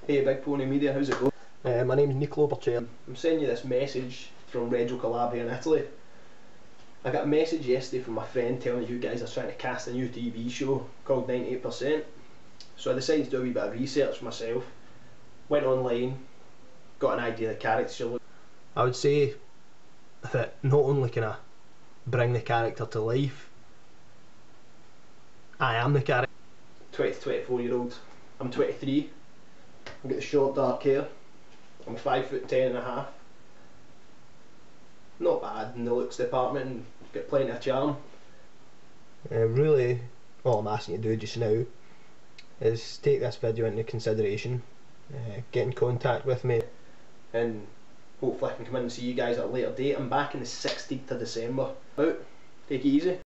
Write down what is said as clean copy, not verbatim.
Hey Big Pony Media, how's it going? My name's Nicolo Bercea. I'm sending you this message from Reggio Calabria in Italy. I got a message yesterday from my friend telling you guys are trying to cast a new TV show called 98%. So I decided to do a wee bit of research myself. Went online, got an idea of the character. I would say that not only can I bring the character to life, I am the character. 20 to 24 year old. I'm 23. I've got the short dark hair. I'm 5'10.5". Not bad in the looks department and got plenty of charm. Really, all I'm asking you to do just now is take this video into consideration, get in contact with me, and hopefully I can come in and see you guys at a later date. I'm back on the 16th of December. Out, take it easy.